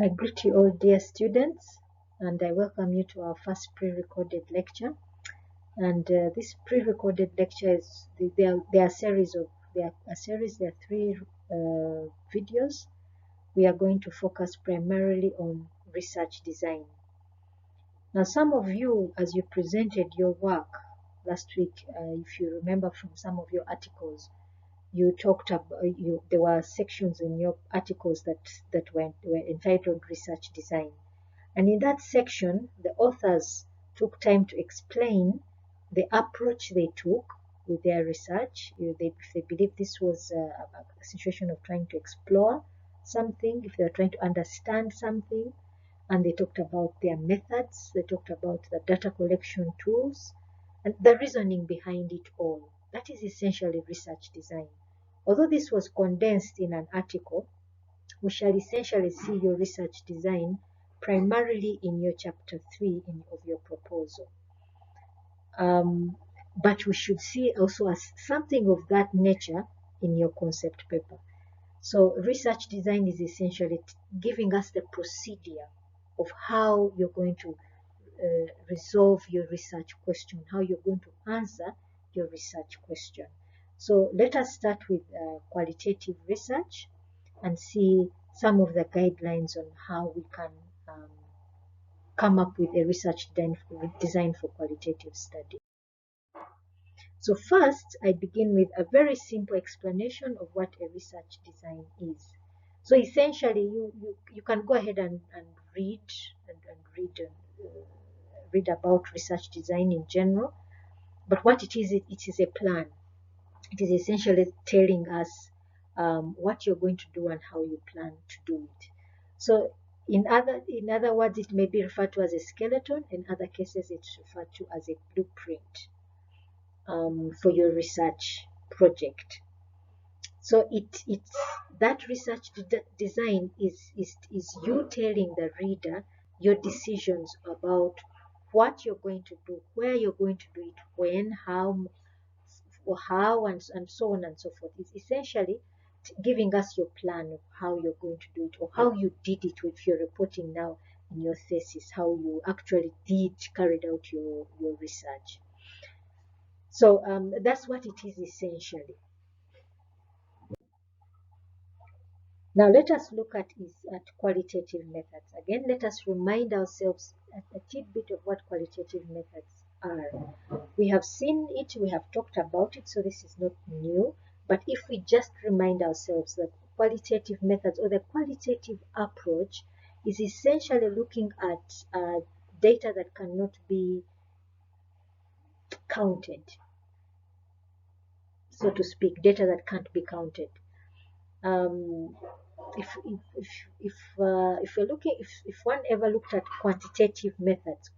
I greet you all, dear students, and I welcome you to our first pre-recorded lecture. And this pre-recorded lecture is there are a series. There are three videos. We are going to focus primarily on research design. Now, some of you, as you presented your work last week, if you remember from some of your articles, you talked about there were sections in your articles that were entitled research design. And in that section, the authors took time to explain the approach they took with their research. If they believe this was a situation of trying to explore something, if they were trying to understand something, and they talked about their methods, they talked about the data collection tools, and the reasoning behind it all. That is essentially research design. Although this was condensed in an article, we shall essentially see your research design primarily in your chapter 3 of your proposal. But we should see also as something of that nature in your concept paper. So research design is essentially giving us the procedure of how you're going to resolve your research question, how you're going to answer your research question. So let us start with qualitative research and see some of the guidelines on how we can come up with a research design for qualitative study. So first, I begin with a very simple explanation of what a research design is. So essentially, you can go ahead and read read about research design in general. But what it is a plan. It is essentially telling us what you're going to do and how you plan to do it. So in other words, it may be referred to as a skeleton. In other cases, it's referred to as a blueprint for your research project. So it's that research design is you telling the reader your decisions about what you're going to do, where you're going to do it, when, how, and so on and so forth. It's essentially giving us your plan of how you're going to do it, or how you did it if you're reporting now in your thesis, how you actually carried out your research. So that's what it is essentially. Now let us look at qualitative methods. Again, let us remind ourselves a tidbit of what qualitative methods are. We have seen it, we have talked about it, so this is not new. But if we just remind ourselves that qualitative methods or the qualitative approach is essentially looking at data that cannot be counted, so to speak, data that can't be counted. If one ever looked at quantitative methods,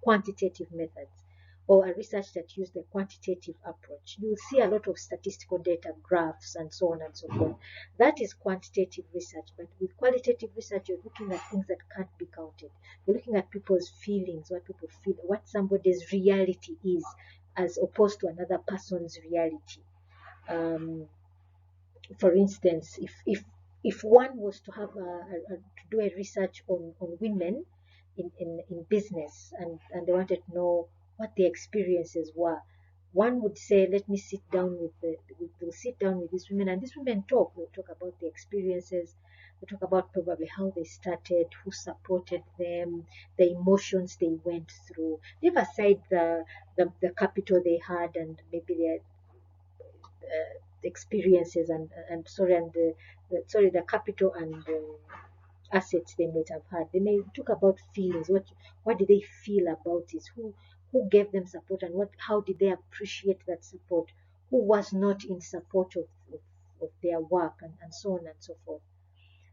or a research that used the quantitative approach, you will see a lot of statistical data, graphs, and so on and so forth. That is quantitative research. But with qualitative research, you're looking at things that can't be counted. You're looking at people's feelings, what people feel, what somebody's reality is, as opposed to another person's reality. For instance, if one was to have to do a research on women in business, and they wanted to know what their experiences were, one would say, let me sit down we'll sit down with these women, and these women they'll talk about their experiences, they talk about probably how they started, who supported them, the emotions they went through, leave aside the capital they had and maybe their experiences and the capital and assets they might have had. They may talk about feelings. What did they feel about this? Who gave them support, and how did they appreciate that support? Who was not in support of their work, and so on and so forth.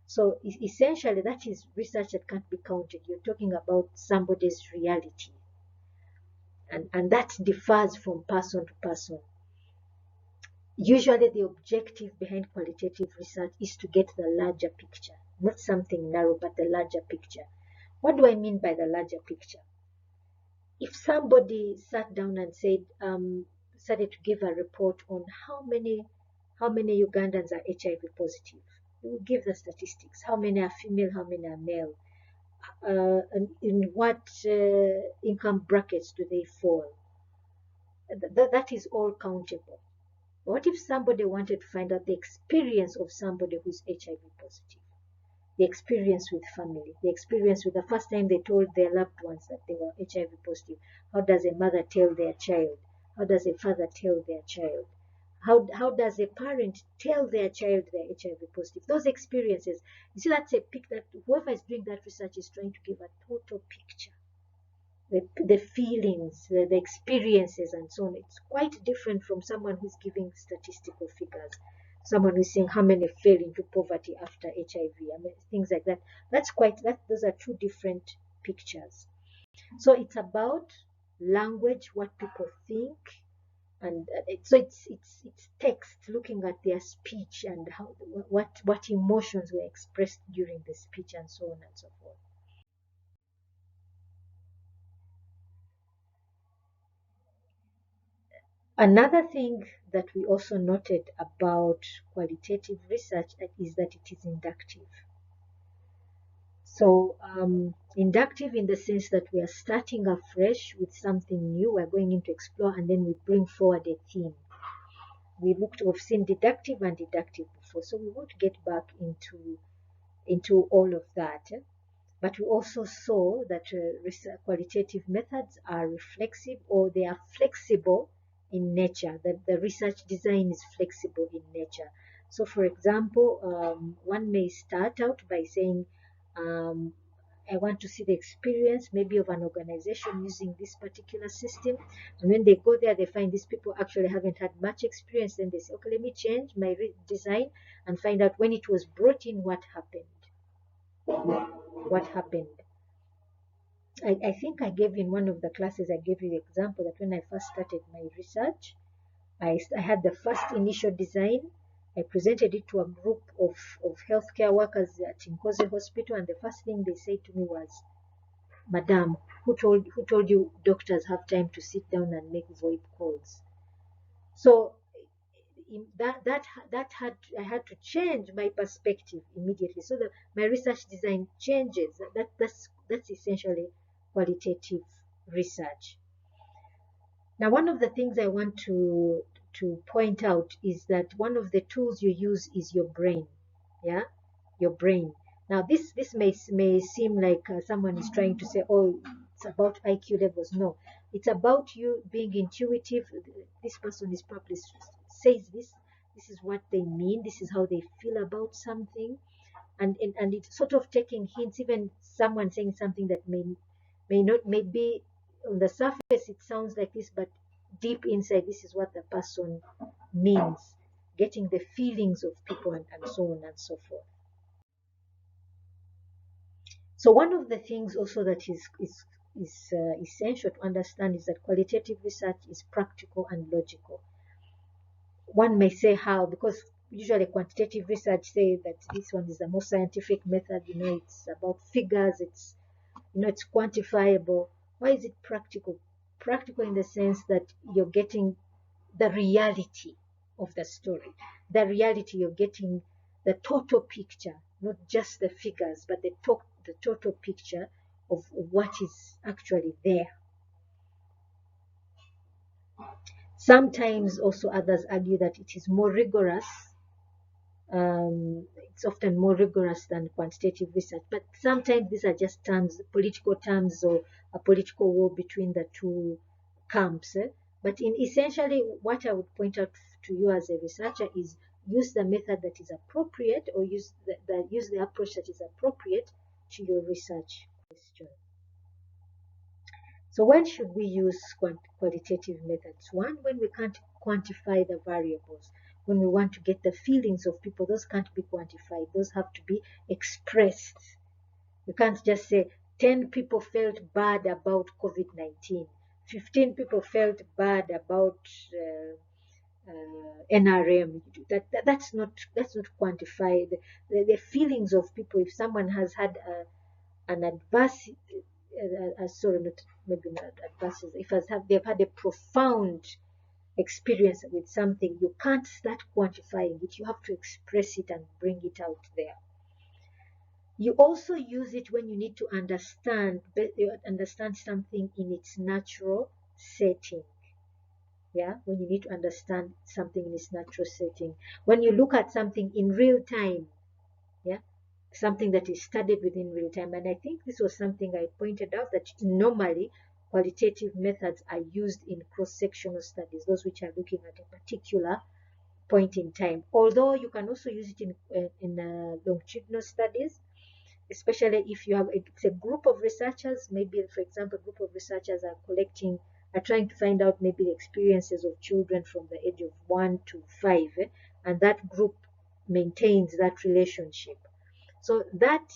So essentially, that is research that can't be counted. You're talking about somebody's reality, and that differs from person to person. Usually the objective behind qualitative research is to get the larger picture, not something narrow, but the larger picture. What do I mean by the larger picture? If somebody sat down and started to give a report on how many Ugandans are HIV positive, you will give the statistics. How many are female, how many are male? and in what income brackets do they fall? That is all countable. What if somebody wanted to find out the experience of somebody who's HIV positive? The experience with family, the experience with the first time they told their loved ones that they were HIV positive. How does a mother tell their child? How does a father tell their child? How does a parent tell their child they're HIV positive? Those experiences, you see, that's a pic that whoever is doing that research is trying to give a total picture. The feelings, the experiences, and so on. It's quite different from someone who's giving statistical figures, someone who's saying how many fell into poverty after HIV. I mean, things like that. Those are two different pictures. So it's about language, what people think, and so it's text, looking at their speech and how what emotions were expressed during the speech and so on and so forth. Another thing that we also noted about qualitative research is that it is inductive. So, inductive in the sense that we are starting afresh with something new, we're going in to explore, and then we bring forward a theme. We've seen deductive and deductive before, so we won't get back into all of that. But we also saw that qualitative methods are reflexive, or they are flexible in nature, that the research design is flexible in nature. So, for example, one may start out by saying, um, I want to see the experience maybe of an organization using this particular system. And when they go there, they find these people actually haven't had much experience. Then they say, okay, let me change my design and find out when it was brought in, what happened. What happened. I think I gave in one of the classes, I gave you the example that when I first started my research, I had the first initial design. I presented it to a group of healthcare workers at Inkoze Hospital, and the first thing they said to me was, Madam, who told you doctors have time to sit down and make VoIP calls? So that had I had to change my perspective immediately. So that my research design changes. That's essentially qualitative research. Now, one of the things I want to point out is that one of the tools you use is your brain. Yeah, your brain. Now, this may seem like someone is trying to say, oh, it's about IQ levels. No, it's about you being intuitive. This person is probably says this. This is what they mean. This is how they feel about something, and it's sort of taking hints. Even someone saying something that may be on the surface it sounds like this, but deep inside this is what the person means, getting the feelings of people, and so on and so forth. So one of the things also that is essential to understand is that qualitative research is practical and logical. One may say how, because usually quantitative research say that this one is the most scientific method, it's about figures, it's quantifiable. Why is it practical? Practical in the sense that you're getting the reality of the story. The reality, you're getting the total picture, not just the figures, but the total picture of what is actually there. Sometimes also others argue that it is more rigorous. It's often more rigorous than quantitative research, but sometimes these are just terms, political terms, or a political war between the two camps. But in essentially, what I would point out to you as a researcher is use the method that is appropriate, or use the approach that is appropriate to your research question. So when should we use qualitative methods? One, when we can't quantify the variables. When we want to get the feelings of people, those can't be quantified. Those have to be expressed. You can't just say 10 people felt bad about COVID-19. 15 people felt bad about NRM. That's not quantified. The feelings of people. If someone has had an adverse, sorry, not maybe not adverse. If they've had a profound experience with something, you can't start quantifying it. You have to express it and bring it out there. You also use it when you need to understand something in its natural setting. Yeah, when you need to understand something in its natural setting. When you look at something in real time, yeah, something that is studied within real time. And I think this was something I pointed out, that normally qualitative methods are used in cross-sectional studies, those which are looking at a particular point in time. Although you can also use it in longitudinal studies, especially if you have it's a group of researchers. Maybe, for example, a group of researchers are trying to find out maybe the experiences of children from the age of 1 to 5, and that group maintains that relationship. So that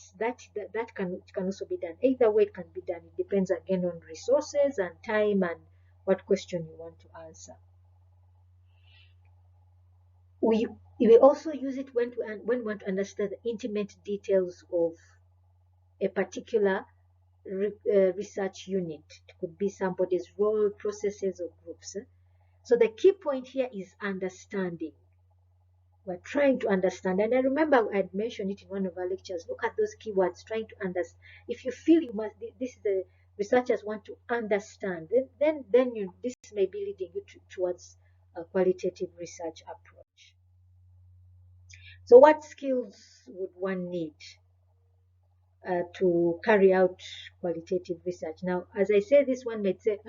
can also be done. Either way it can be done. It depends again on resources and time and what question you want to answer. We also use it when we want to understand the intimate details of a particular research unit. It could be somebody's role, processes, or groups. So the key point here is understanding. We're trying to understand. And I remember I had mentioned it in one of our lectures. Look at those keywords, trying to understand. If you feel you must, this is the researchers want to understand, then this may be leading you towards a qualitative research approach. So what skills would one need to carry out qualitative research? Now, as I say, this one might say,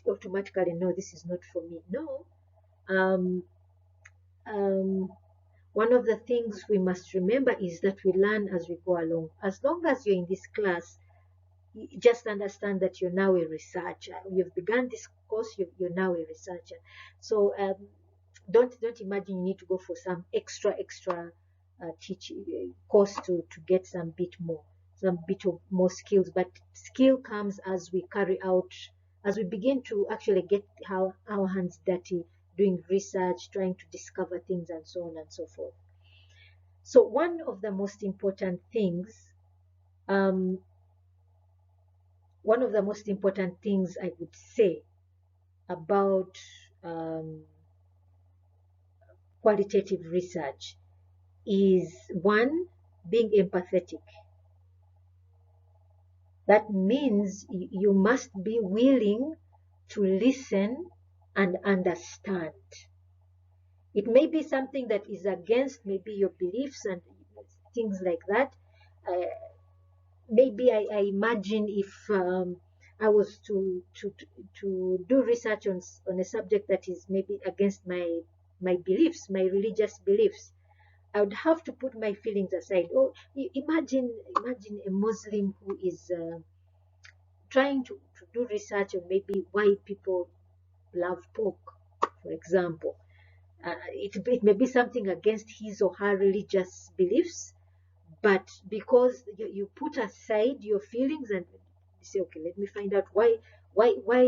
automatically, no, this is not for me. No. Um, um, One of the things we must remember is that we learn as we go along. As long as you're in this class, just understand that you're now a researcher. You've begun this course, you're now a researcher. So don't imagine you need to go for some extra teaching course to get some bit of more skills. But skill comes as we begin to actually get our hands dirty, doing research, trying to discover things, and so on and so forth. So one of the most important things I would say about qualitative research is, one, being empathetic. That means you must be willing to listen and understand. It may be something that is against maybe your beliefs and things like that. Maybe I imagine if I was to do research on a subject that is maybe against my beliefs, my religious beliefs, I would have to put my feelings aside. Oh, imagine a Muslim who is trying to do research on maybe why people love pork, for example. It may be something against his or her religious beliefs, but because you put aside your feelings and you say, okay, let me find out why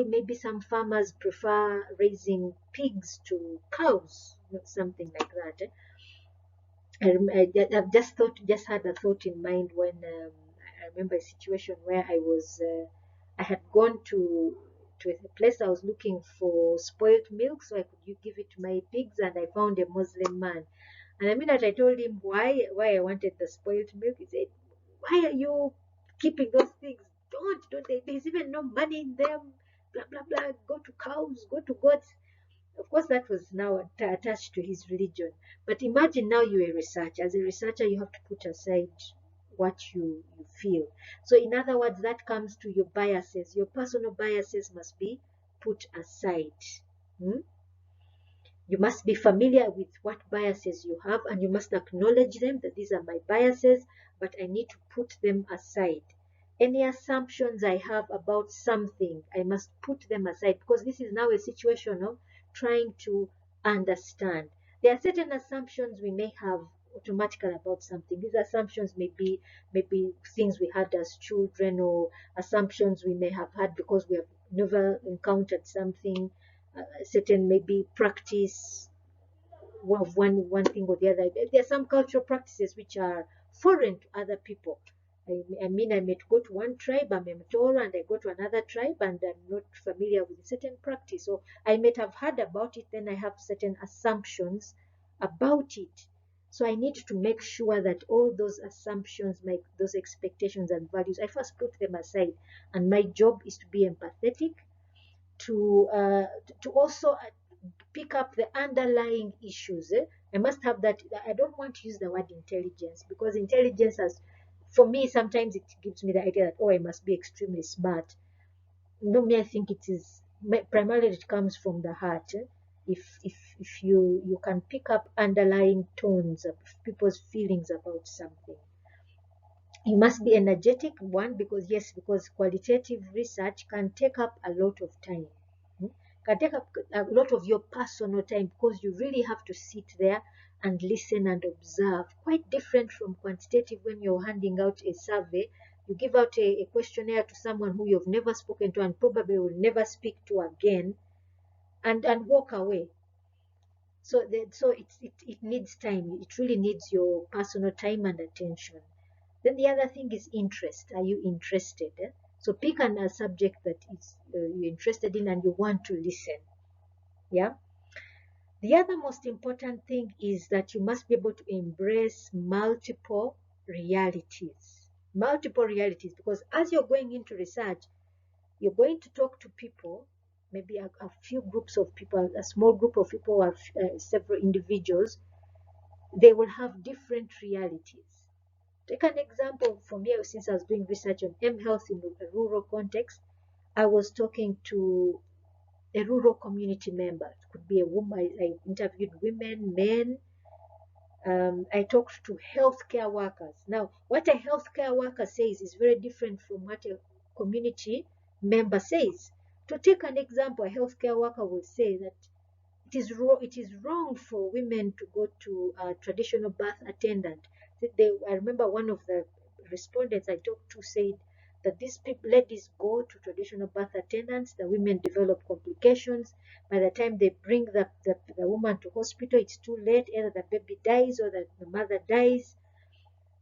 maybe some farmers prefer raising pigs to cows, something like that. I've just had a thought in mind when I remember a situation where I had gone to a place. I was looking for spoiled milk so I could give it to my pigs, and I found a Muslim man. And the minute I told him why I wanted the spoiled milk, he said, "Why are you keeping those things? Don't they? There's even no money in them. Blah blah blah. Go to cows, go to goats." Of course, that was now attached to his religion. But imagine now you're a researcher. As a researcher, you have to put aside what you feel. So, in other words, that comes to your biases. Your personal biases must be put aside. Hmm? You must be familiar with what biases you have, and you must acknowledge them, that these are my biases, but I need to put them aside. Any assumptions I have about something, I must put them aside, because this is now a situation of trying to understand. There are certain assumptions we may have automatically about something. These assumptions may be maybe things we had as children, or assumptions we may have had because we have never encountered something, certain maybe practice of one thing or the other. There are some cultural practices which are foreign to other people. I mean, I may go to one tribe, I'm a Mtoro, and I go to another tribe, and I'm not familiar with a certain practice. So I might have heard about it, then I have certain assumptions about it. So I need to make sure that all those assumptions, those expectations and values, I first put them aside. And my job is to be empathetic, to also pick up the underlying issues. I must have that. I don't want to use the word intelligence, because intelligence has, for me, sometimes it gives me the idea that, oh, I must be extremely smart. No, me, I think it is primarily it comes from the heart. If you can pick up underlying tones of people's feelings about something. You must be energetic, one, because yes, because qualitative research can take up a lot of time. Can take up a lot of your personal time, because you really have to sit there and listen and observe. Quite different from quantitative, when you're handing out a survey. You give out a questionnaire to someone who you've never spoken to and probably will never speak to again, and walk away. So it needs time. It really needs your personal time and attention. Then the other thing is interest. Are you interested? So pick a subject that is you're interested in and you want to listen. Yeah. The other most important thing is that you must be able to embrace multiple realities. Multiple realities, because as you're going into research, you're going to talk to people, maybe a few groups of people, a small group of people, or several individuals. They will have different realities. Take an example for me, since I was doing research on M health in a rural context. I was talking to a rural community member. It could be a woman. I interviewed women, men. I talked to healthcare workers. Now, what a healthcare worker says is very different from what a community member says. To take an example, a healthcare worker will say that it is wrong for women to go to a traditional birth attendant. I remember one of the respondents I talked to said that these ladies go to traditional birth attendants, the women develop complications. By the time they bring the woman to hospital, it's too late. Either the baby dies or the mother dies.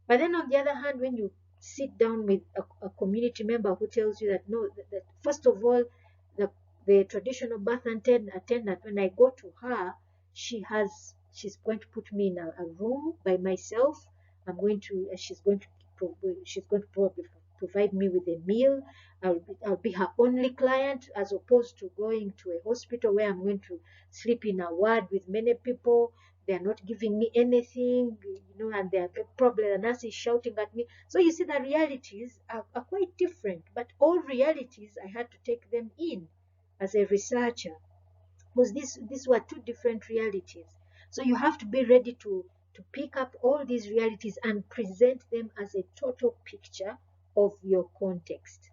But then on the other hand, when you sit down with a community member who tells you that no, that first of all, the the traditional birth attendant, when I go to her, she's going to put me in a room by myself. She's going to probably provide me with a meal. I'll be her only client, as opposed to going to a hospital where I'm going to sleep in a ward with many people. They're not giving me anything, and they're probably the nurse is shouting at me. So you see, the realities are quite different, but all realities, I had to take them in as a researcher, because these were two different realities. So you have to be ready to pick up all these realities and present them as a total picture of your context.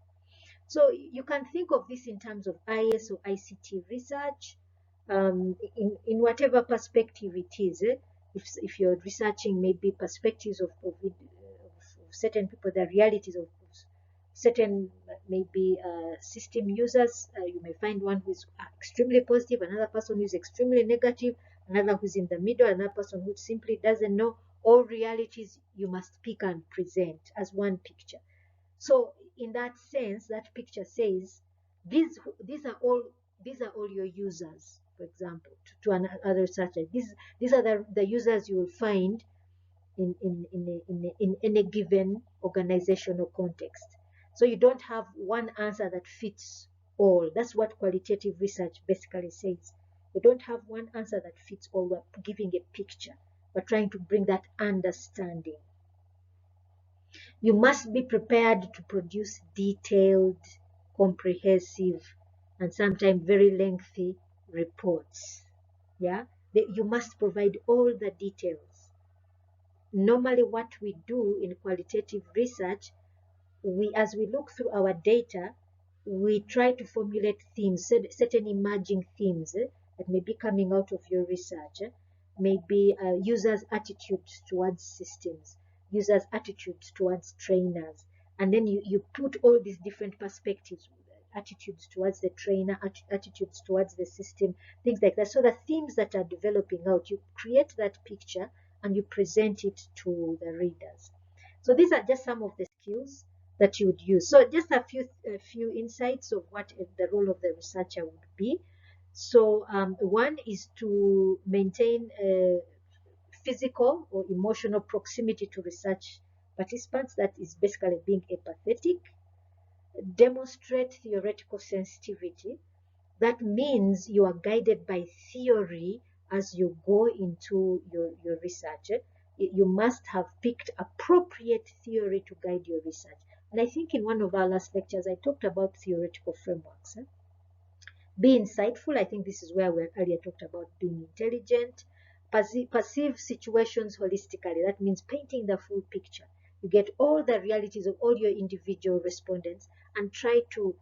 So you can think of this in terms of IS or ICT research, in whatever perspective it is. If you're researching maybe perspectives of certain people, the realities of certain maybe system users, you may find one who is extremely positive, another person who is extremely negative, another who's in the middle, another person who simply doesn't know. All realities you must pick and present as one picture. So in that sense, that picture says these are all your users. For example, to another researcher, these are the users you will find in any given organizational context. So you don't have one answer that fits all. That's what qualitative research basically says. We don't have one answer that fits all. We're giving a picture. We're trying to bring that understanding. You must be prepared to produce detailed, comprehensive, and sometimes very lengthy reports. Yeah, you must provide all the details. Normally, what we do in qualitative research, as we look through our data, we try to formulate themes, certain emerging themes that may be coming out of your research. Maybe users' attitudes towards systems, users' attitudes towards trainers, and then you put all these different perspectives, attitudes towards the trainer, attitudes towards the system, things like that. So the themes that are developing out, you create that picture and you present it to the readers. So these are just some of the skills that you would use. So just a few insights of what the role of the researcher would be. So one is to maintain physical or emotional proximity to research participants, that is basically being empathetic. Demonstrate theoretical sensitivity. That means you are guided by theory as you go into your research. You must have picked appropriate theory to guide your research. And I think in one of our last lectures, I talked about theoretical frameworks. Be insightful. I think this is where we earlier talked about being intelligent. Perceive situations holistically. That means painting the full picture. You get all the realities of all your individual respondents and try to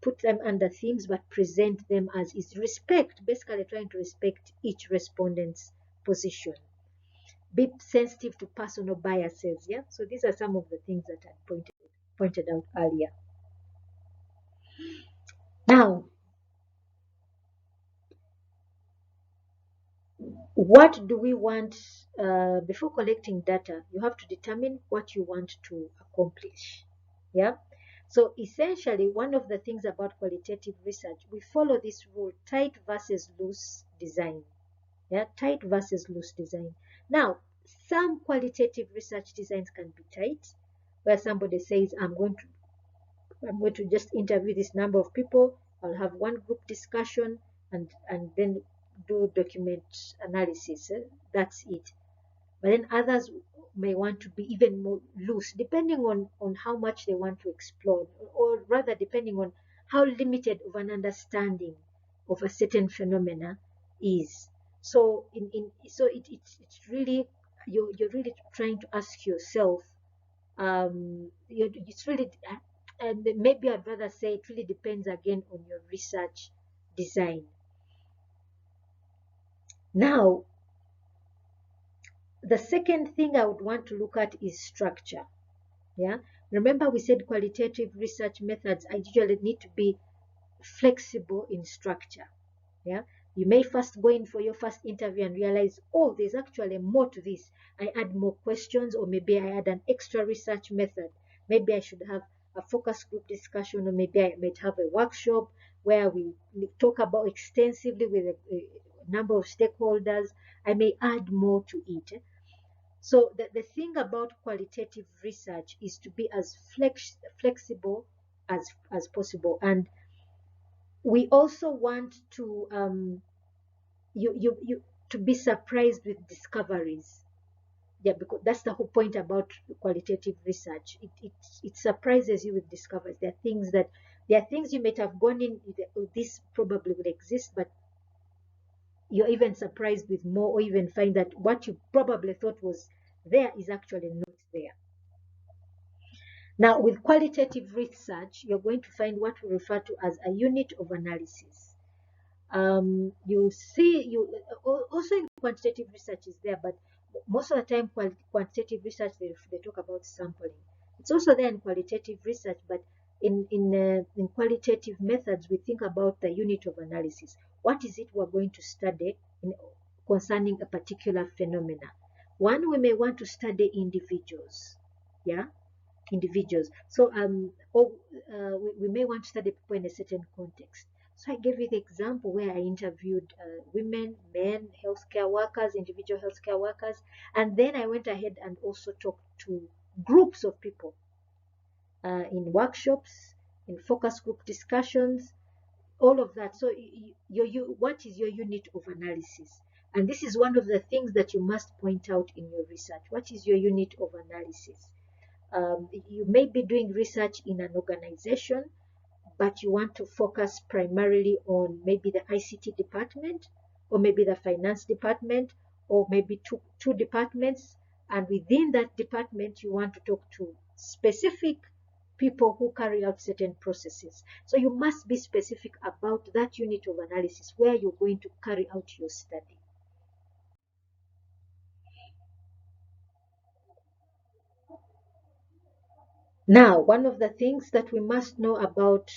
put them under themes but present them as is. Respect, basically trying to respect each respondent's position. Be sensitive to personal biases. Yeah, so these are some of the things that I pointed out earlier. Now, what do we want? Before collecting data, you have to determine what you want to accomplish. Yeah, so essentially one of the things about qualitative research, we follow this rule: tight versus loose design. Yeah, tight versus loose design. Now, some qualitative research designs can be tight, where somebody says, I'm going to just interview this number of people, I'll have one group discussion and then do document analysis. That's it. But then others may want to be even more loose, depending on how much they want to explore, or rather depending on how limited of an understanding of a certain phenomena is. So it's really, you're really trying to ask yourself, it's really, and maybe I'd rather say it really depends again on your research design. Now, the second thing I would want to look at is structure. Yeah, remember we said qualitative research methods usually need to be flexible in structure. Yeah, you may first go in for your first interview and realize, oh, there's actually more to this. I add more questions, or maybe I add an extra research method. Maybe I should have a focus group discussion, or maybe I might have a workshop where we talk about extensively with a number of stakeholders. I may add more to it. So the thing about qualitative research is to be as flexible as possible. And we also want to you to be surprised with discoveries. Yeah, because that's the whole point about qualitative research. It surprises you with discoveries. There are things you might have gone in, oh, this probably will exist, but you're even surprised with more, or even find that what you probably thought was there is actually not there. Now, with qualitative research, you're going to find what we refer to as a unit of analysis. You see, also in quantitative research is there, but most of the time quantitative research, they talk about sampling. It's also there in qualitative research, but in qualitative methods, we think about the unit of analysis. What is it we're going to study concerning a particular phenomena? One, we may want to study individuals. Yeah, individuals. So we may want to study people in a certain context. So I gave you the example where I interviewed women, men, healthcare workers, individual healthcare workers, and then I went ahead and also talked to groups of people in workshops, in focus group discussions, all of that. So what is your unit of analysis? And this is one of the things that you must point out in your research. What is your unit of analysis? You may be doing research in an organization, but you want to focus primarily on maybe the ICT department, or maybe the finance department, or maybe two departments. And within that department, you want to talk to specific people who carry out certain processes. So you must be specific about that unit of analysis where you're going to carry out your study. Now, one of the things that we must know about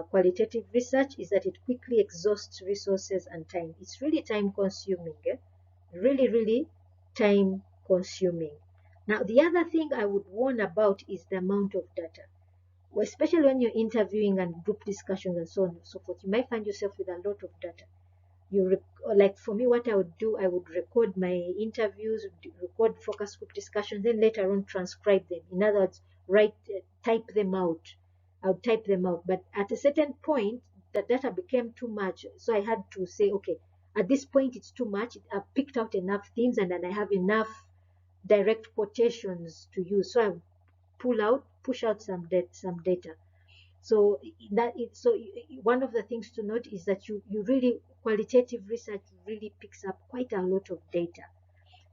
qualitative research is that it quickly exhausts resources and time. It's really time consuming, really, really time consuming. Now, the other thing I would warn about is the amount of data. Especially when you're interviewing and group discussions and so on and so forth, you might find yourself with a lot of data. like for me, what I would do, I would record my interviews, record focus group discussions, then later on transcribe them. In other words, type them out. I would type them out. But at a certain point, the data became too much. So I had to say, okay, at this point, it's too much. I've picked out enough themes and then I have enough direct quotations to use. So I push out some data. So one of the things to note is that you really, qualitative research really picks up quite a lot of data.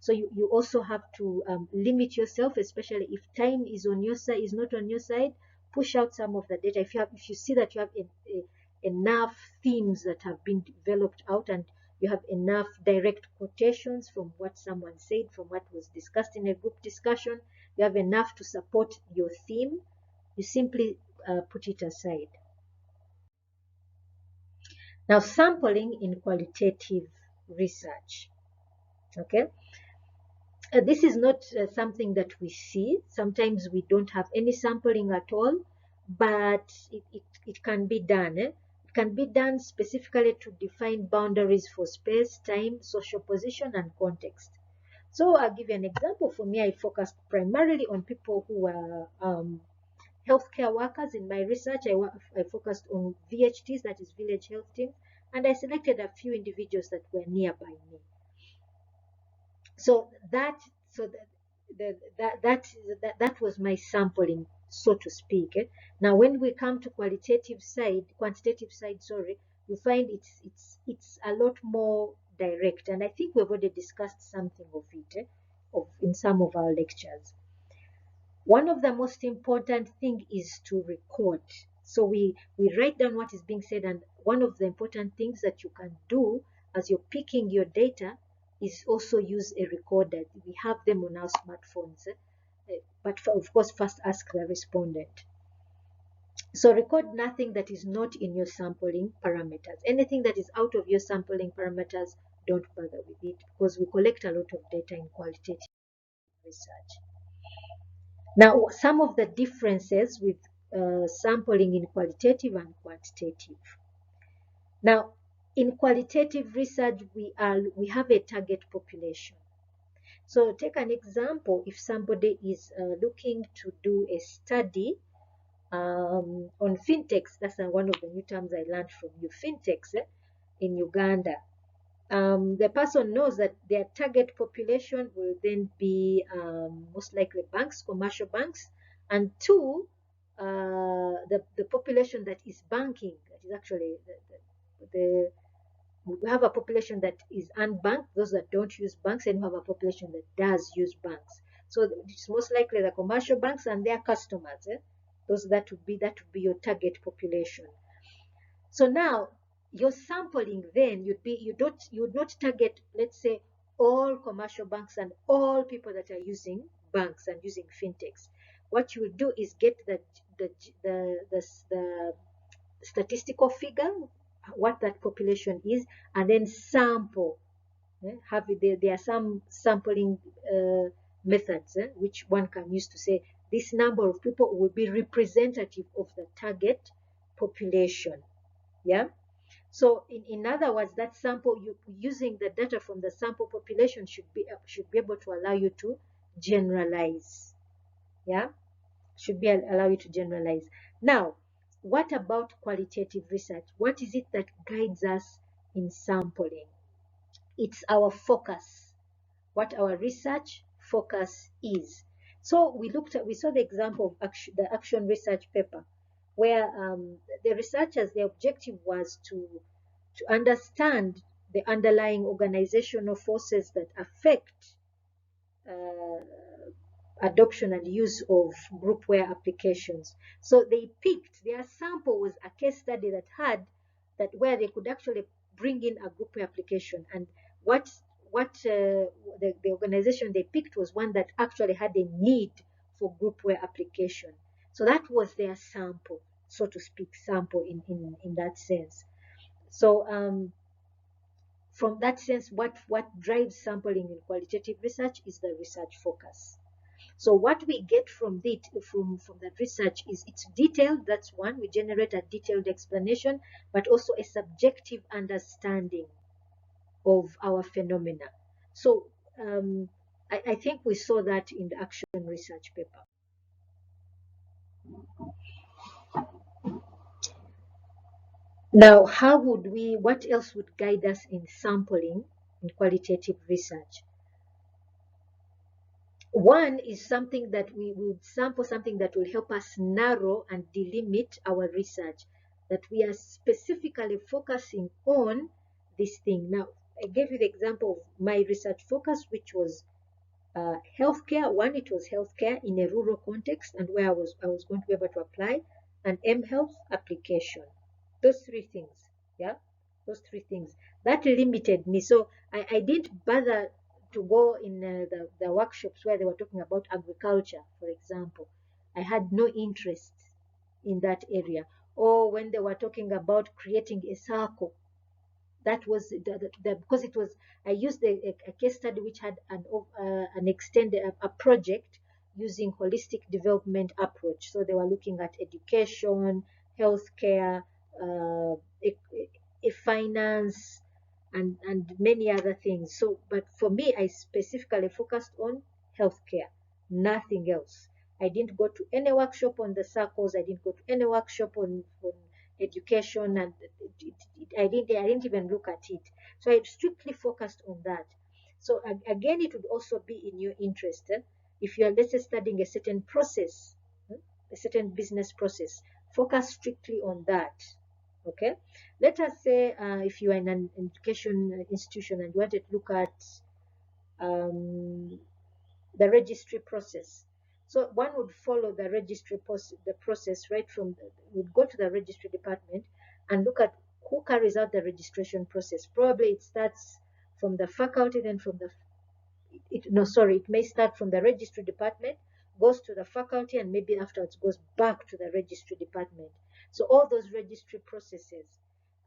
So you also have to limit yourself, especially if time is on your side, is not on your side. Push out some of the data. If you see that you have enough themes that have been developed out, and you have enough direct quotations from what someone said, from what was discussed in a group discussion, you have enough to support your theme, you simply put it aside. Now, sampling in qualitative research. Okay, this is not something that we see. Sometimes we don't have any sampling at all, but it can be done. It can be done specifically to define boundaries for space, time, social position, and context. So I'll give you an example. For me, I focused primarily on people who were healthcare workers. In my research. I focused on VHTs, that is village health teams, and I selected a few individuals that were nearby me. So that was my sampling, so to speak. Now, when we come to quantitative side, sorry, you find it's a lot more direct, and I think we've already discussed something of it in some of our lectures. One of the most important thing is to record. So we write down what is being said, and one of the important things that you can do as you're picking your data is also use a recorder. We have them on our smartphones, but of course first ask the respondent. So record nothing that is not in your sampling parameters. Anything that is out of your sampling parameters, don't bother with it, because we collect a lot of data in qualitative research. Now, some of the differences with sampling in qualitative and quantitative. Now, in qualitative research, we have a target population. So take an example. If somebody is looking to do a study on fintechs, that's one of the new terms I learned from you, fintechs in Uganda. The person knows that their target population will then be most likely banks, commercial banks, and two, the population that is banking, that is actually we have a population that is unbanked, those that don't use banks, and we have a population that does use banks. So it's most likely the commercial banks and their customers. Those that would be your target population. So now your sampling, then you would not target, let's say, all commercial banks and all people that are using banks and using fintechs. What you will do is get the statistical figure, what that population is, and then sample. There are some sampling methods which one can use to say this number of people will be representative of the target population. Yeah. So in other words, that sample, using the data from the sample population should be able to allow you to generalize. Yeah, should be allow you to generalize. Now, what about qualitative research? What is it that guides us in sampling? It's our focus, what our research focus is. So we saw the example of the action research paper, where the researchers, the objective was to understand the underlying organizational forces that affect adoption and use of groupware applications. So their sample was a case study where they could actually bring in a groupware application, and what the organization they picked was one that actually had a need for groupware application. So that was their sample, so to speak, sample in that sense. So from that sense, what drives sampling in qualitative research is the research focus. So what we get from that research is it's detailed. That's one. We generate a detailed explanation, but also a subjective understanding. of our phenomena. So I think we saw that in the action research paper. Now, what else would guide us in sampling in qualitative research? One is something that we will sample something that will help us narrow and delimit our research, that we are specifically focusing on this thing. Now, I gave you the example of my research focus, which was healthcare. One, it was healthcare in a rural context and where I was going to be able to apply an M-Health application. Those three things, yeah, those three things. That limited me. So I didn't bother to go in the workshops where they were talking about agriculture, for example. I had no interest in that area. Or when they were talking about creating a circle, that was because it was, I used a case study which had an extended a project using holistic development approach. So they were looking at education, healthcare, uh, finance, and many other things. So, but for me, I specifically focused on healthcare, nothing else. I didn't go to any workshop on the circles. I didn't go to any workshop on education, and I didn't even look at it. So I strictly focused on that. So again, it would also be in your interest if you are, let's say, studying a certain process, a certain business process. Focus strictly on that. Okay. Let us say if you are in an education institution and you want to look at um, the registry process. So one would follow the registry the process right from would go to the registry department and look at who carries out the registration process. Probably it starts from the faculty, then from the it may start from the registry department, goes to the faculty, and maybe afterwards goes back to the registry department. So all those registry processes,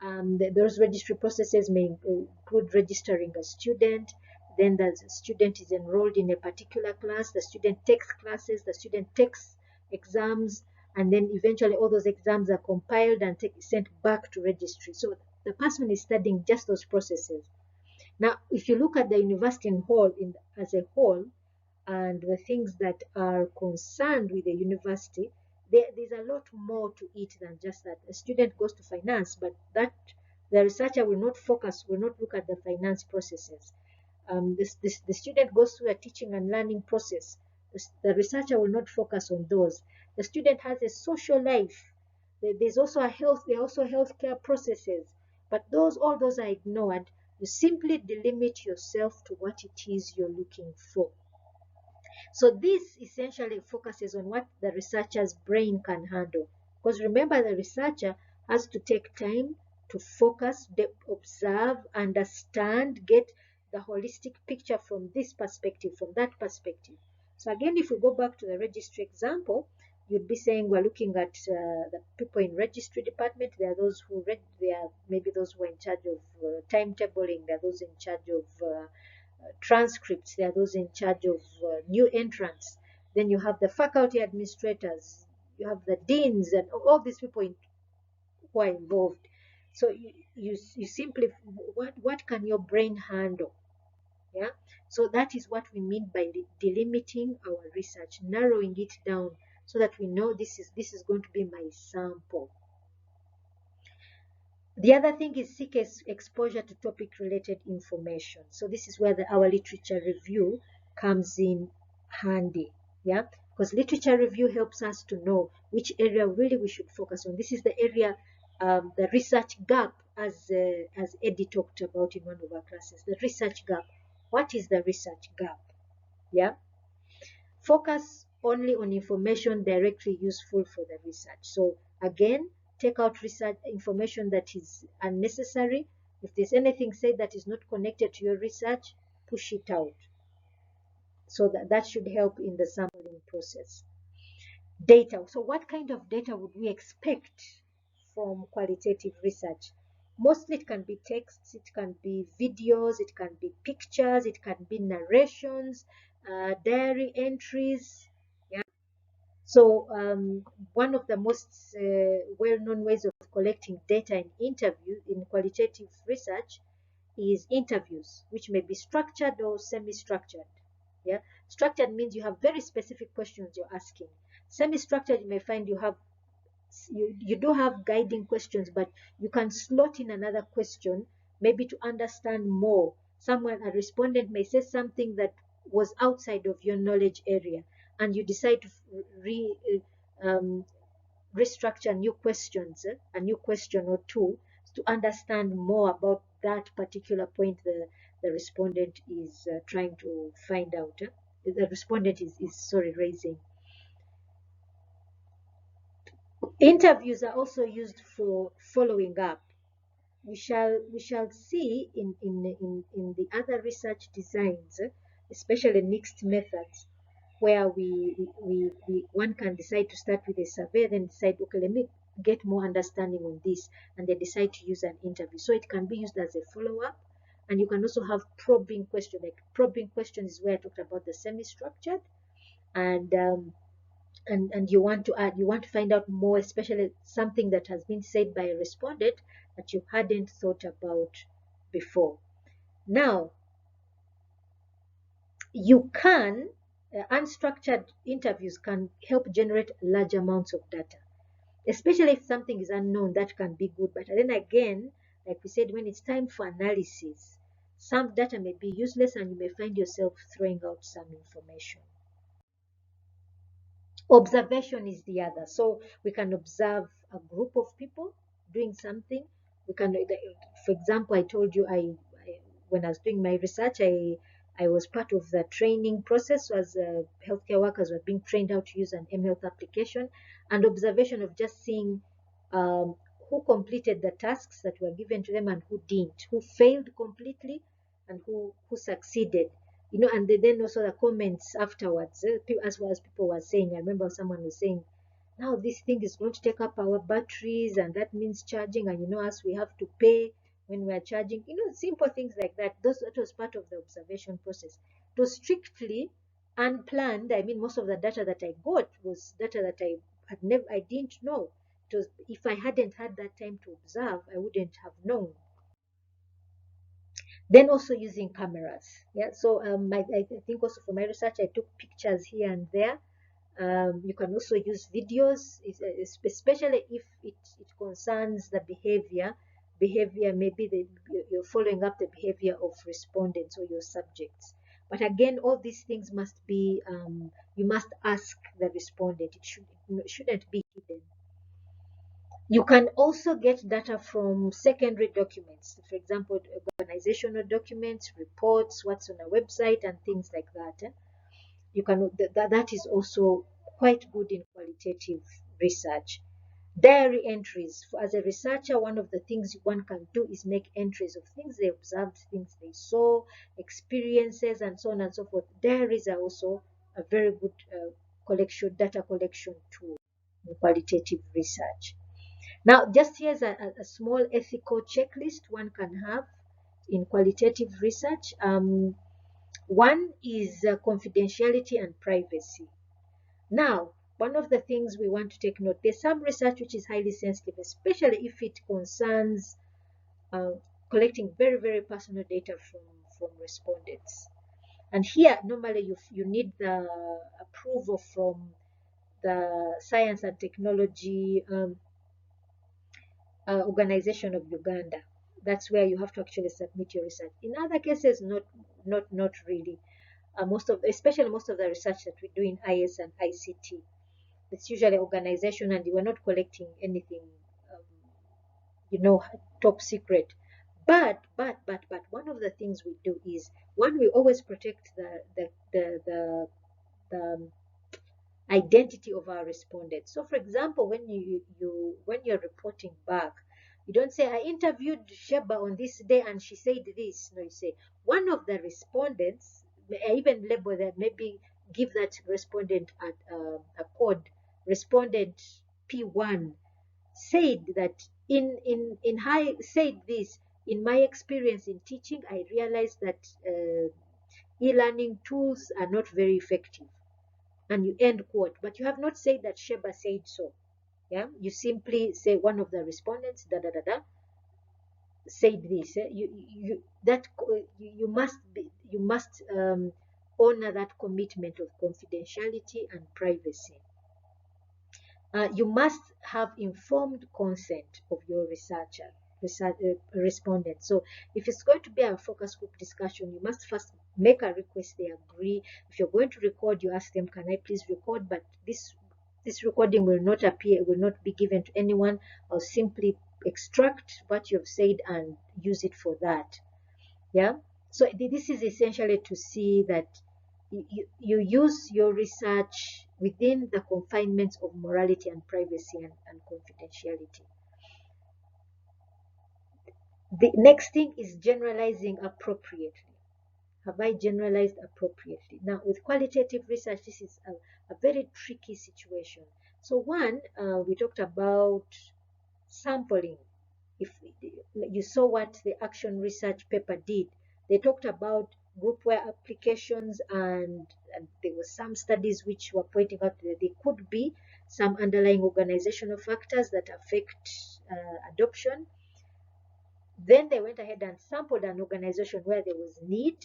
those registry processes may include registering a student. Then the student is enrolled in a particular class, the student takes classes, the student takes exams, and then eventually all those exams are compiled and sent back to registry. So the person is studying just those processes. Now, if you look at the university as a whole, and the things that are concerned with the university, there's a lot more to it than just that. A student goes to finance, but that the researcher will not look at the finance processes. The student goes through a teaching and learning process. The researcher will not focus on those. The student has a social life. There are also healthcare processes, but all those are ignored. You simply delimit yourself to what it is you're looking for. So this essentially focuses on what the researcher's brain can handle. Because remember, the researcher has to take time to focus, observe, understand, get the holistic picture from this perspective, from that perspective. So again, if we go back to the registry example, you'd be saying we're looking at the people in registry department. There are those who they are maybe those who are in charge of timetabling. There are those in charge of transcripts. There are those in charge of new entrants. Then you have the faculty administrators. You have the deans and all these people who are involved. So you simply, what can your brain handle? Yeah. So that is what we mean by delimiting our research, narrowing it down so that we know this is going to be my sample. The other thing is seek exposure to topic-related information. So this is where our literature review comes in handy, yeah? Because literature review helps us to know which area really we should focus on. This is the area, the research gap, as Eddie talked about in one of our classes, the research gap. What is the research gap? Yeah? Focus only on information directly useful for the research. So again, take out research information that is unnecessary. If there's anything said that is not connected to your research, push it out. So that should help in the sampling process. Data. So what kind of data would we expect from qualitative research? Mostly it can be texts, it can be videos, it can be pictures, it can be narrations, diary entries. Yeah. So one of the most well-known ways of collecting data in qualitative research is interviews, which may be structured or semi-structured. Yeah, structured means you have very specific questions you're asking. Semi-structured, you may find you do have guiding questions, but you can slot in another question, maybe to understand more. A respondent may say something that was outside of your knowledge area, and you decide to um, restructure new questions, a new question or two, to understand more about that particular point the respondent is trying to find out. The respondent is sorry, raising. Interviews are also used for following up. We shall see in the other research designs, especially mixed methods, where one can decide to start with a survey, then decide, okay, let me get more understanding on this, and they decide to use an interview. So it can be used as a follow-up, and you can also have probing questions. Like probing questions is where I talked about the semi-structured, and you want to add, you want to find out more, especially something that has been said by a respondent that you hadn't thought about before. Now, you can unstructured interviews can help generate large amounts of data, especially if something is unknown. That can be good, but then again, like we said, when it's time for analysis, some data may be useless and you may find yourself throwing out some information. Observation is the other. So we can observe a group of people doing something. We can, for example, I told you, when I was doing my research, I was part of the training process as healthcare workers were being trained how to use an mHealth application, and observation of just seeing who completed the tasks that were given to them and who didn't, who failed completely and who succeeded. And then also the comments afterwards, as well as people were saying. I remember someone was saying, now this thing is going to take up our batteries, and that means charging, and us, we have to pay when we are charging, simple things like that. That was part of the observation process. It was strictly unplanned. I mean, most of the data that I got was data that I didn't know. It was, if I hadn't had that time to observe, I wouldn't have known. Then also using cameras. Yeah, so I think also for my research, I took pictures here and there. You can also use videos, especially if it concerns the behavior. Maybe you're following up the behavior of respondents or your subjects. But again, all these things must be, you must ask the respondent. It shouldn't be hidden. You can also get data from secondary documents, for example, organizational documents, reports, what's on a website, and things like that. You can that is also quite good in qualitative research. Diary entries. As a researcher, one of the things one can do is make entries of things they observed, things they saw, experiences, and so on and so forth. Diaries are also a very good data collection tool in qualitative research. Now, just here's a small ethical checklist one can have in qualitative research. One is confidentiality and privacy. Now, one of the things we want to take note, there's some research which is highly sensitive, especially if it concerns collecting very, very personal data from respondents. And here, normally you need the approval from the Science and Technology Organization of Uganda. That's where you have to actually submit your research. In other cases, not really. Especially most of the research that we do in IS and ICT, it's usually organization, and you are not collecting anything, top secret. But one of the things we do is, one, we always protect the identity of our respondents. So, for example, when you're reporting back, you don't say, I interviewed Sheba on this day and she said this. No, you say, one of the respondents, I even label that, maybe give that respondent a code. Respondent P1 said that said this. In my experience in teaching, I realized that e-learning tools are not very effective, and you end quote. But you have not said that Sheba said so. Yeah, you simply say one of the respondents, da da da da, said this. You must honor that commitment of confidentiality and privacy. You must have informed consent of your respondent. So if it's going to be a focus group discussion, you must first make a request, they agree. If you're going to record, you ask them, can I please record? But this recording will not appear, will not be given to anyone. I'll simply extract what you've said and use it for that. Yeah. So this is essentially to see that you use your research within the confinements of morality and privacy and confidentiality. The next thing is generalizing appropriately. Have I generalized appropriately? Now, with qualitative research, this is a very tricky situation. So one, we talked about sampling. If you saw what the action research paper did, they talked about groupware applications, and there were some studies which were pointing out that there could be some underlying organizational factors that affect adoption. Then they went ahead and sampled an organization where there was need,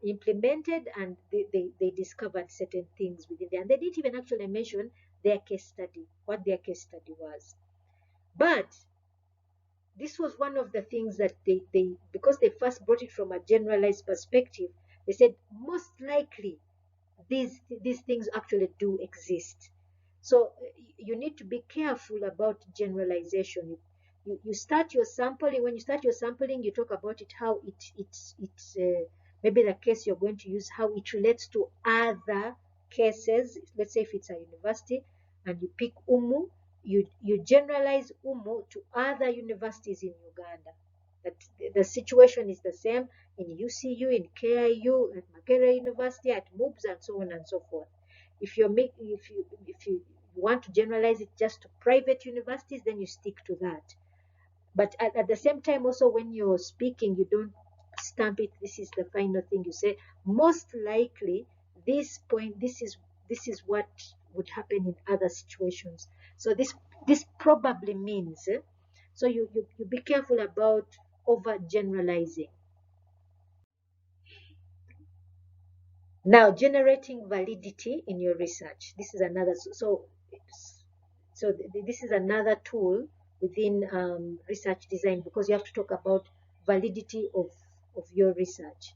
implemented, and they discovered certain things within there. And they didn't even actually mention their case study, what their case study was. But this was one of the things that they because they first brought it from a generalized perspective, they said most likely these things actually do exist. So you need to be careful about generalization. You start your sampling. When you start your sampling, you talk about it, how it's maybe the case you're going to use, how it relates to other cases. Let's say if it's a university and you pick Umu, you generalize Umu to other universities in Uganda. That the situation is the same in UCU, in KIU, at Makerere University, at MUBS, and so on and so forth. If you want to generalize it just to private universities, then you stick to that. But at the same time, also when you're speaking, you don't stamp it. This is the final thing you say. Most likely, this is what would happen in other situations. So this probably means. So you be careful about over generalizing. Now, generating validity in your research. This is another. So this is another tool within research design, because you have to talk about validity of your research.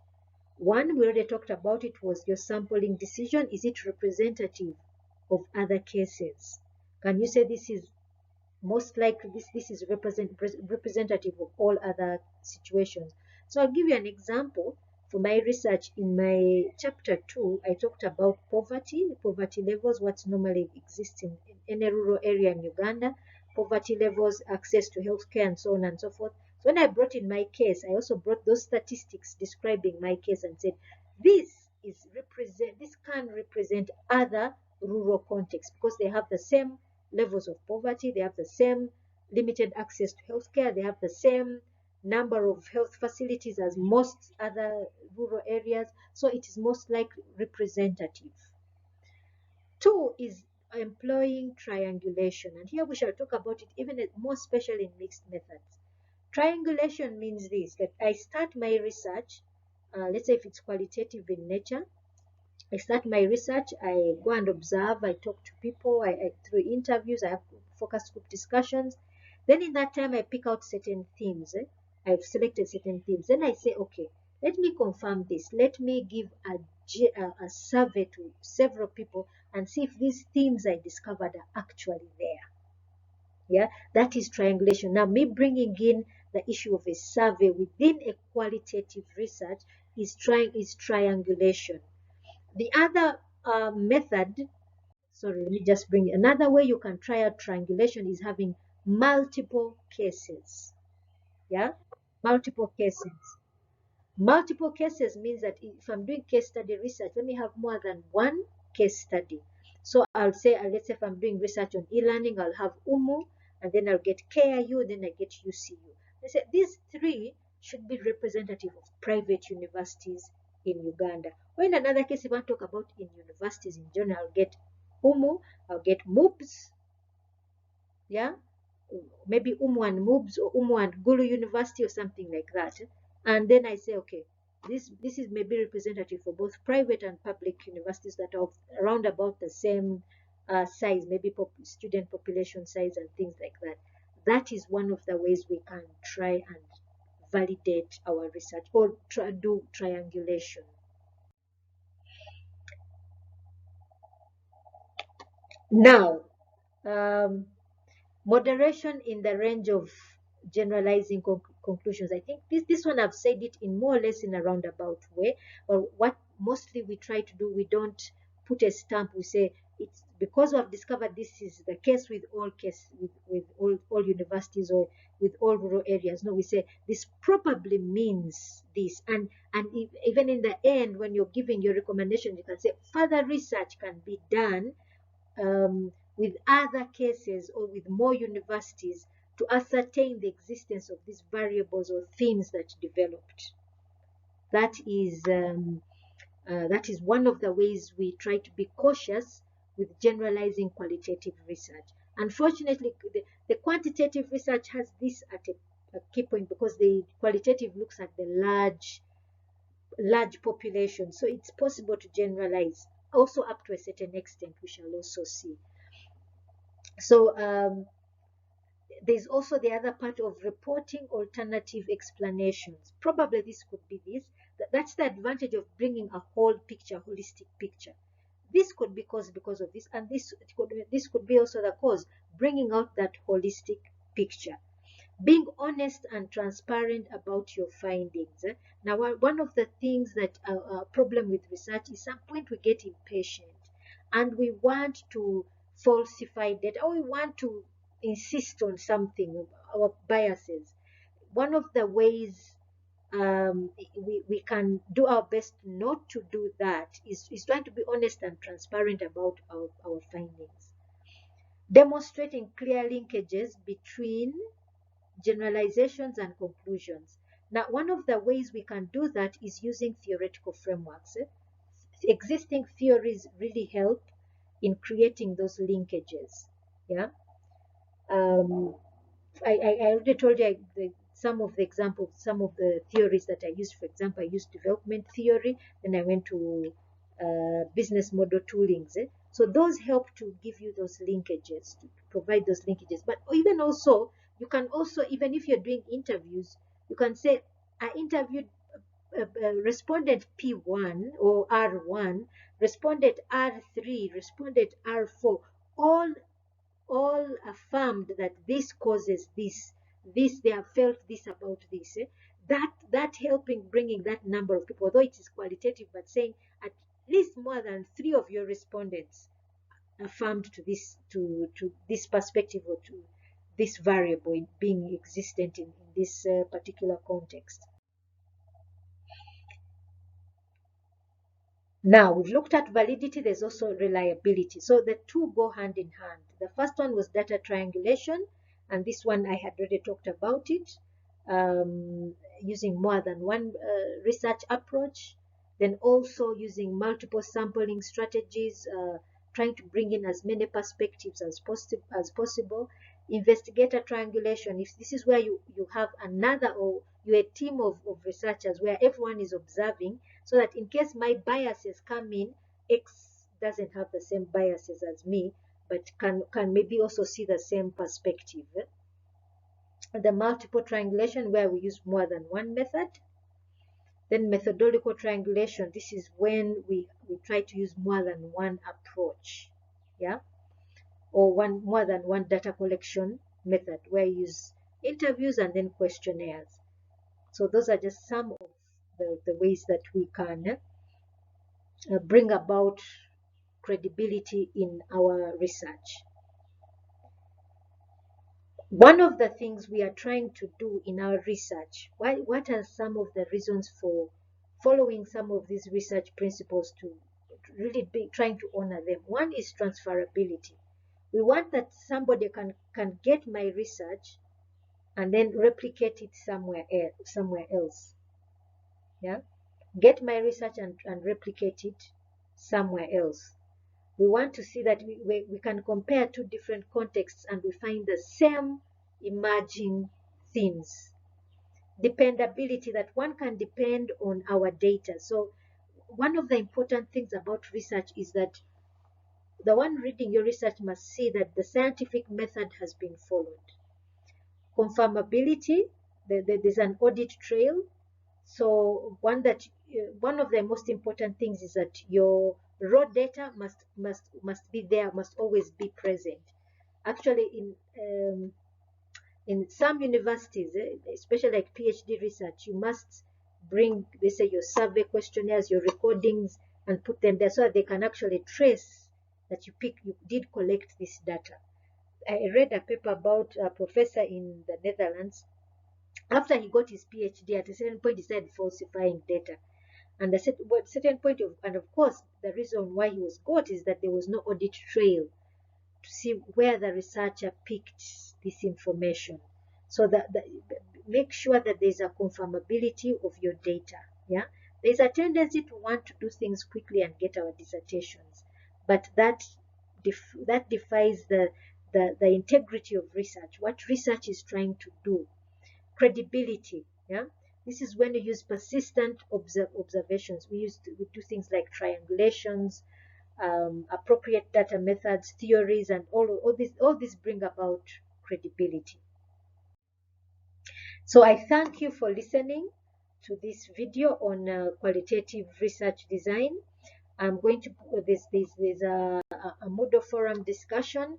One, we already talked about it, was your sampling decision. Is it representative of other cases? Can you say this is most likely this is representative of all other situations? So I'll give you an example. For my research in my chapter 2, I talked about poverty levels, what normally exists in any rural area in Uganda, poverty levels, access to healthcare, and so on and so forth. So when I brought in my case, I also brought those statistics describing my case and said, this can represent other rural contexts, because they have the same levels of poverty, they have the same limited access to healthcare, they have the same number of health facilities as most other rural areas, so it is most likely representative. Two is employing triangulation, and here we shall talk about it even more especially in mixed methods. Triangulation means this, that I start my research, let's say if it's qualitative in nature, I start my research, I go and observe, I talk to people, through interviews, I have focus group discussions. Then in that time, I pick out certain themes. I've selected certain themes. Then I say, okay, let me confirm this. Let me give a survey to several people and see if these themes I discovered are actually there. Yeah, that is triangulation. Now, me bringing in the issue of a survey within a qualitative research is triangulation. The other method, sorry, let me just bring another way you can try out triangulation is having multiple cases. Yeah, multiple cases. Multiple cases means that if I'm doing case study research, let me have more than one case study. So I'll say, let's say if I'm doing research on e-learning, I'll have UMU, and then I'll get KIU, then I get UCU. I say these three should be representative of private universities in Uganda. Or in another case, if I talk about in universities in general, I'll get UMU, I'll get MUBS, yeah, maybe Umwan Mubs or Umwan Gulu University or something like that. And then I say, okay, this is maybe representative for both private and public universities that are around about the same size, maybe student population size and things like that. That is one of the ways we can try and validate our research or do triangulation. Now, um, moderation in the range of generalizing conclusions. I think this one I've said it in more or less in a roundabout way. Or what mostly we try to do, we don't put a stamp. We say it's because we have discovered this is the case with all universities or with all rural areas. No, we say this probably means this, and even in the end, when you're giving your recommendation, you can say further research can be done with other cases or with more universities to ascertain the existence of these variables or themes that developed. That is one of the ways we try to be cautious with generalizing qualitative research. Unfortunately, the quantitative research has this at a key point because the qualitative looks at the large population, so it's possible to generalize also up to a certain extent. We shall also see. So there's also the other part of reporting alternative explanations. Probably this could be this. That's the advantage of bringing a whole picture, holistic picture. This could be caused because of this, and this could be also the cause, bringing out that holistic picture. Being honest and transparent about your findings. Now, one of the things that a problem with research is some point we get impatient and we want to falsify data or we want to insist on something, our biases. One of the ways we can do our best not to do that is trying to be honest and transparent about our findings. Demonstrating clear linkages between generalizations and conclusions. Now, one of the ways we can do that is using theoretical frameworks. Existing theories really help in creating those linkages. Yeah. Um, I already told you some of the examples, some of the theories that I used. For example, I used development theory, then I went to business model toolings. So those help to give you those linkages, to provide those linkages. But even also, you can also, even if you're doing interviews, you can say, I interviewed respondent P1 or R1, respondent R3, respondent R4, all affirmed that this causes this they have felt this about this. That helping bringing that number of people, although it is qualitative, but saying at least more than 3 of your respondents affirmed to this perspective or to this variable being existent in this particular context. Now, we've looked at validity, there's also reliability. So the two go hand in hand. The first one was data triangulation, and this one I had already talked about it, using more than one research approach, then also using multiple sampling strategies, trying to bring in as many perspectives as possible. Investigator triangulation, if this is where you have another or you're a team of researchers where everyone is observing, so that in case my biases come in, X doesn't have the same biases as me, but can maybe also see the same perspective. The multiple triangulation, where we use more than one method. Then methodological triangulation, this is when we try to use more than one approach, yeah, or more than one data collection method, where you use interviews and then questionnaires. So those are just some of the ways that we can bring about credibility in our research. One of the things we are trying to do in our research, what are some of the reasons for following some of these research principles to really be trying to honor them? One is transferability. We want that somebody can get my research and then replicate it somewhere else. Yeah, get my research and replicate it somewhere else. We want to see that we can compare two different contexts and we find the same emerging themes. Dependability, that one can depend on our data. So one of the important things about research is that the one reading your research must see that the scientific method has been followed. Confirmability, there's an audit trail. So one of the most important things is that your raw data must be there, must always be present. Actually, in some universities, especially like PhD research, you must bring, they say, your survey questionnaires, your recordings, and put them there so that they can actually trace that you did collect this data. I read a paper about a professor in the Netherlands. After he got his PhD, at a certain point, he started falsifying data. And at a certain point, and of course, the reason why he was got is that there was no audit trail to see where the researcher picked this information. So that make sure that there's a confirmability of your data. Yeah, there's a tendency to want to do things quickly and get our dissertations, but that defies the integrity of research. What research is trying to do, credibility. Yeah, this is when you use persistent observations. We do things like triangulations, appropriate data methods, theories, and all this bring about credibility. So I thank you for listening to this video on qualitative research design. I'm going to there's a Moodle forum discussion.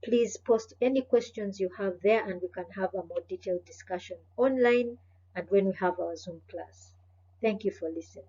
Please post any questions you have there, and we can have a more detailed discussion online and when we have our Zoom class. Thank you for listening.